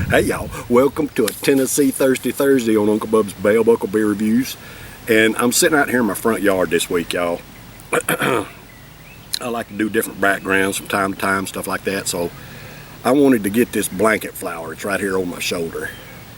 Hey y'all, welcome to a Tennessee Thirsty Thursday on Uncle Bub's Bell Buckle Beer Reviews. And I'm sitting out here in my front yard this week, y'all. I like to do different backgrounds from time to time, stuff like that. So I wanted to get this blanket flower. It's right here on my shoulder.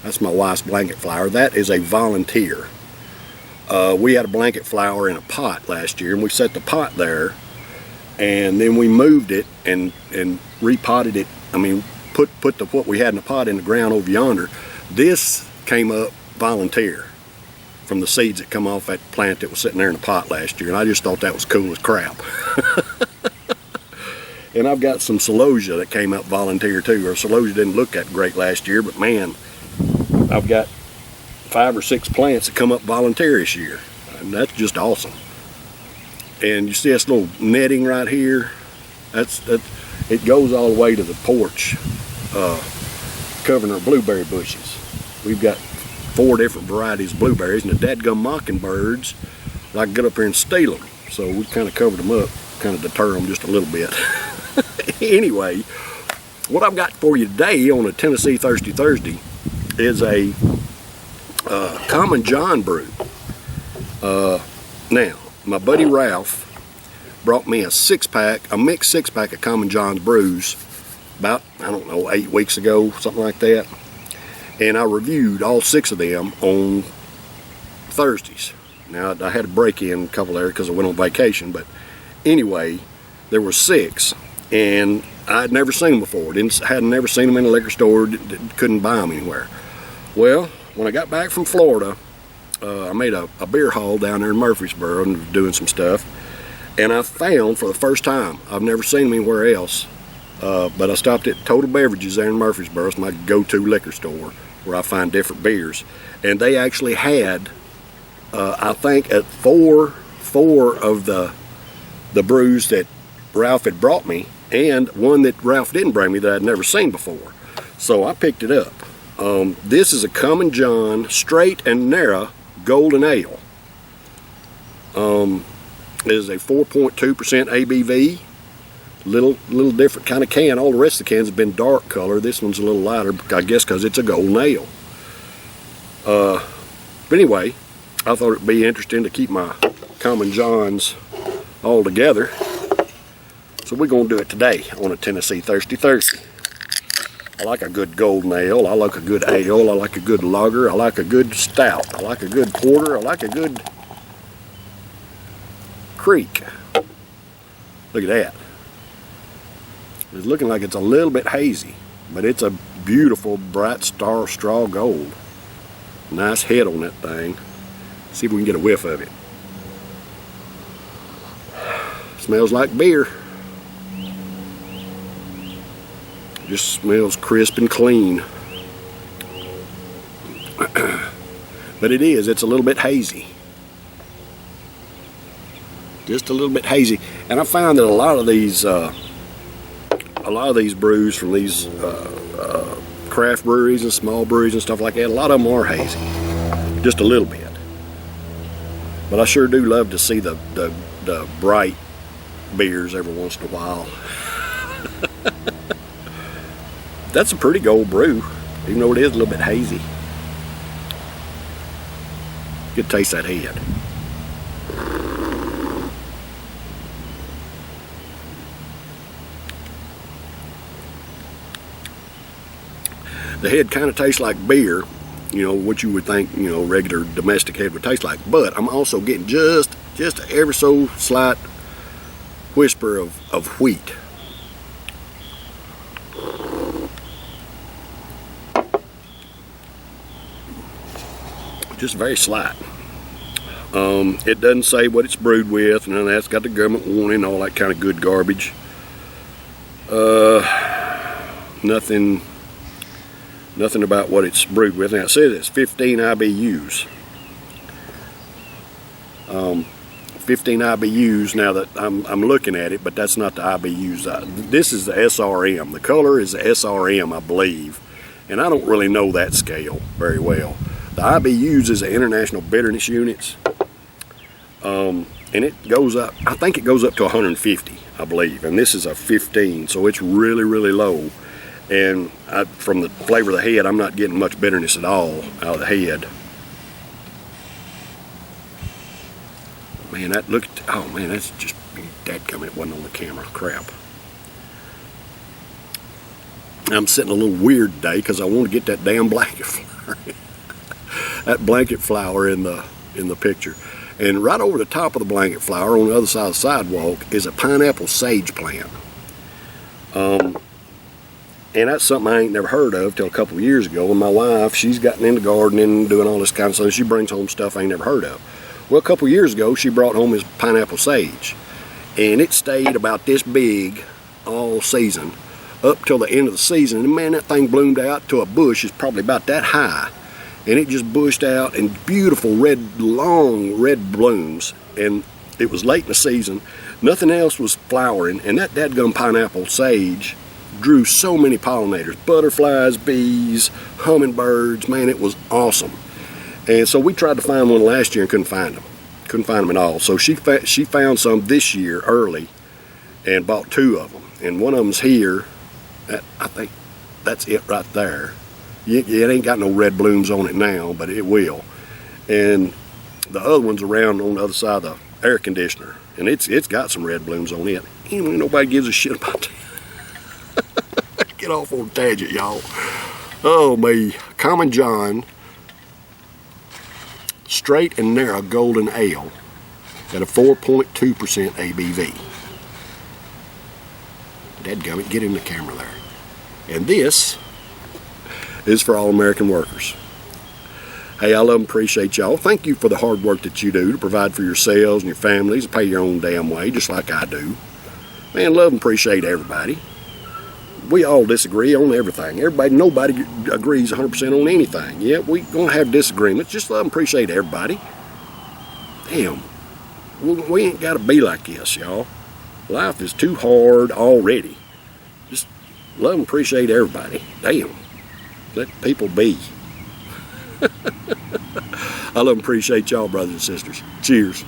That's my wife's blanket flower. That is a volunteer. We had a blanket flower in a pot last year, and we set the pot there, and then we moved it and repotted it. I mean, put what we had in the pot in the ground over yonder. This came up volunteer from the seeds that come off that plant that was sitting there in the pot last year, and I just thought that was cool as crap. And I've got some celosia that came up volunteer too. Our celosia didn't look that great last year, but man, I've got 5 or 6 plants that come up volunteer this year, and that's just awesome. And you see this little netting right here, it goes all the way to the porch, covering our blueberry bushes. We've got 4 different varieties of blueberries, and the dadgum mockingbirds like to get up here and steal them, so we kind of covered them up, kind of deter them just a little bit. Anyway, what I've got for you today on a Tennessee Thirsty Thursday is a Common John brew. Now, my buddy Ralph brought me a mixed 6-pack of Common John's brews about, I don't know, 8 weeks ago, something like that. And I reviewed all 6 of them on Thursdays. Now, I had to break in a couple there because I went on vacation, but anyway, there were 6, and I'd never seen them before. Had never seen them in a liquor store, couldn't buy them anywhere. Well, when I got back from Florida, I made a beer haul down there in Murfreesboro and was doing some stuff, and I found for the first time, I've never seen them anywhere else, but I stopped at Total Beverages there in Murfreesboro. It's my go-to liquor store where I find different beers, and they actually had, I think, at four of the brews that Ralph had brought me, and one that Ralph didn't bring me that I'd never seen before. So I picked it up. This is a Common John Straight and Narrow Golden Ale. It is a 4.2% ABV. Little different kind of can. All the rest of the cans have been dark color. This one's a little lighter, I guess because it's a golden ale. But anyway, I thought it'd be interesting to keep my Common Johns all together. So we're going to do it today on a Tennessee Thirsty Thursday. I like a good golden ale. I like a good ale. I like a good lager. I like a good stout. I like a good porter. I like a good creek. Look at that. It's looking like it's a little bit hazy, but it's a beautiful bright straw gold. Nice head on that thing. See if we can get a whiff of it. Smells like beer. Just smells crisp and clean. But it's a little bit hazy. Just a little bit hazy. And I found that a lot of these brews from these craft breweries and small breweries and stuff like that, a lot of them are hazy. Just a little bit. But I sure do love to see the bright beers every once in a while. That's a pretty gold brew, even though it is a little bit hazy. You can taste that head. The head kind of tastes like beer, what you would think, regular domestic head would taste like. But I'm also getting just an ever so slight whisper of wheat. Just very slight. It doesn't say what it's brewed with, and none of that's got the government warning, all that kind of good garbage. Nothing about what it's brewed with. Now it says it's 15 IBUs. 15 IBUs. Now that I'm looking at it, but that's not the IBUs. This is the SRM. The color is the SRM, I believe, and I don't really know that scale very well. The IBUs is the International Bitterness Units, and it goes up, I think it goes up to 150, I believe, and this is a 15, so it's really, really low. And from the flavor of the head, I'm not getting much bitterness at all out of the head. Man, that looked, oh man, that's just, dadgummit, it wasn't on the camera, crap. I'm sitting a little weird today because I want to get that damn blanket flower. That blanket flower in the picture. And right over the top of the blanket flower on the other side of the sidewalk is a pineapple sage plant. And that's something I ain't never heard of till a couple of years ago. And my wife, she's gotten into gardening and doing all this kind of stuff. She brings home stuff I ain't never heard of. Well, a couple of years ago, she brought home this pineapple sage. And it stayed about this big all season, up till the end of the season. And man, that thing bloomed out to a bush is probably about that high. And it just bushed out in beautiful red, long red blooms. And it was late in the season. Nothing else was flowering. And that dadgum pineapple sage drew so many pollinators, butterflies, bees, hummingbirds. Man, it was awesome. And so we tried to find one last year and couldn't find them at all. So she found some this year early and bought 2 of them. And one of them's here. I think that's it right there. It ain't got no red blooms on it now, but it will. And the other one's around on the other side of the air conditioner, and it's got some red blooms on it. Anyway, nobody gives a shit about that. Get off on a tangent, y'all. Oh me, Common John Straight and Narrow Golden Ale at a 4.2% ABV. Dadgummit, get in the camera there. And this is for all American workers. Hey, I love and appreciate y'all. Thank you for the hard work that you do to provide for yourselves and your families, pay your own damn way, just like I do. Man, love and appreciate everybody. We all disagree on everything. Nobody agrees 100% on anything. Yeah, we gonna have disagreements. Just love and appreciate everybody. Damn, we ain't gotta be like this, y'all. Life is too hard already. Just love and appreciate everybody. Damn, let people be. I love and appreciate y'all, brothers and sisters. Cheers.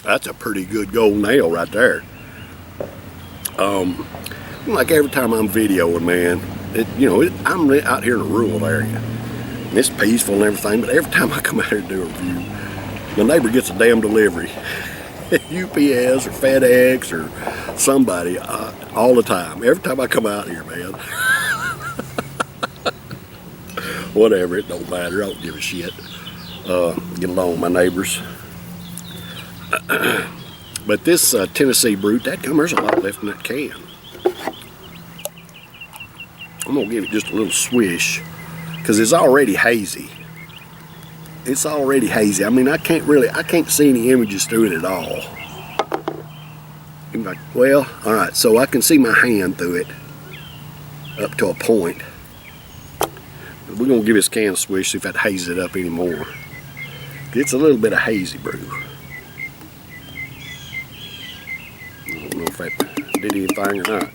That's a pretty good golden ale right there. Like every time I'm videoing, man, I'm out here in a rural area. And it's peaceful and everything, but every time I come out here to do a review, my neighbor gets a damn delivery. UPS or FedEx or somebody all the time. Every time I come out here, man. Whatever, it don't matter. I don't give a shit. Get along with my neighbors. But this Tennessee Brew, there's a lot left in that can. I'm gonna give it just a little swish because it's already hazy. It's already hazy. I mean, I can't see any images through it at all. I'm like, well, all right, so I can see my hand through it up to a point. We're gonna give this can a swish, see if that hazes it up anymore. It's a little bit of hazy brew. I don't know if that did anything or not.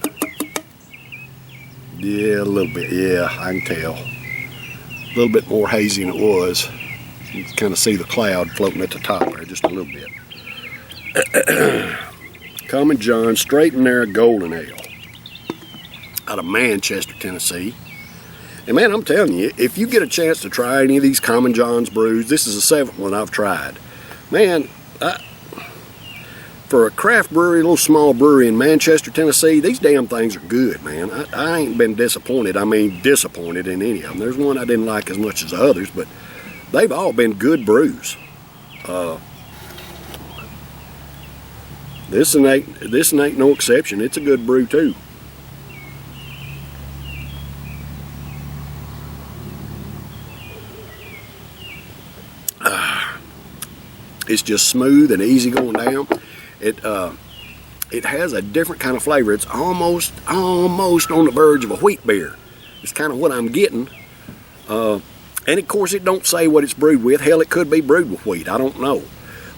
Yeah, a little bit. Yeah, I can tell. A little bit more hazy than it was. You can kind of see the cloud floating at the top there, just a little bit. Common John Straight and Narrow Golden Ale out of Manchester, Tennessee. And man, I'm telling you, if you get a chance to try any of these Common John's brews, this is the 7th one I've tried. Man, for a craft brewery, a little small brewery in Manchester, Tennessee, these damn things are good, man. I ain't been disappointed. I mean, disappointed in any of them. There's one I didn't like as much as the others, but they've all been good brews. This ain't no exception. It's a good brew too. It's just smooth and easy going down. It has a different kind of flavor. It's almost on the verge of a wheat beer. It's kind of what I'm getting. And of course, it don't say what it's brewed with. Hell, it could be brewed with wheat. I don't know.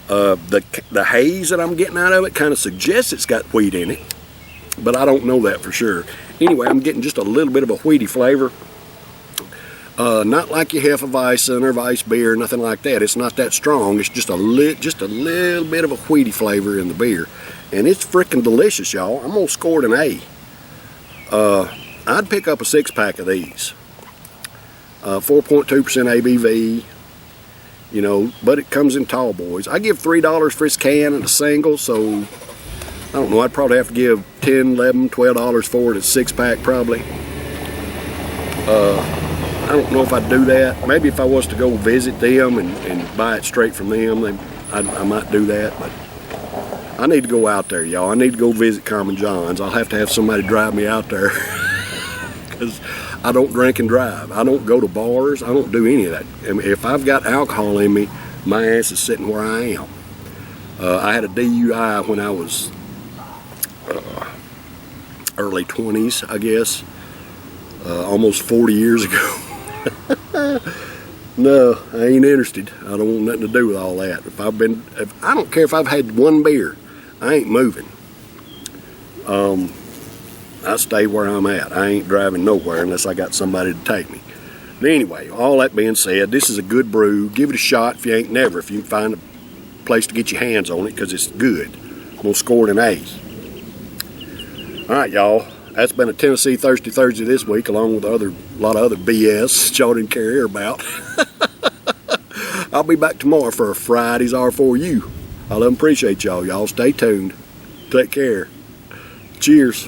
The haze that I'm getting out of it kind of suggests it's got wheat in it, but I don't know that for sure. Anyway, I'm getting just a little bit of a wheaty flavor. Not like your Hefeweizen or Weiss beer, nothing like that. It's not that strong. It's just a little bit of a wheaty flavor in the beer, and it's freaking delicious, y'all. I'm gonna score it an A. I'd pick up a 6-pack of these. 4.2% ABV, you know, but it comes in tall boys. I give $3 for this can and a single, so I don't know. I'd probably have to give $10, $11, $12 for it at 6-pack probably. I don't know if I'd do that. Maybe if I was to go visit them and buy it straight from them, I might do that. But I need to go out there, y'all. I need to go visit Common John's. I'll have to have somebody drive me out there because I don't drink and drive. I don't go to bars. I don't do any of that. I mean, if I've got alcohol in me, my ass is sitting where I am. I had a DUI when I was early 20s, I guess. Almost 40 years ago. No, I ain't interested. I don't want nothing to do with all that. I don't care if I've had one beer, I ain't moving. I stay where I'm at. I ain't driving nowhere unless I got somebody to take me. But anyway, all that being said, this is a good brew. Give it a shot if you ain't never. If you can find a place to get your hands on it, because it's good. I'm gonna score it an A. All right, y'all. That's been a Tennessee Thirsty Thursday this week, along with a lot of other BS that y'all didn't care about. I'll be back tomorrow for a Fridays Are For You. I love and appreciate y'all. Y'all stay tuned. Take care. Cheers.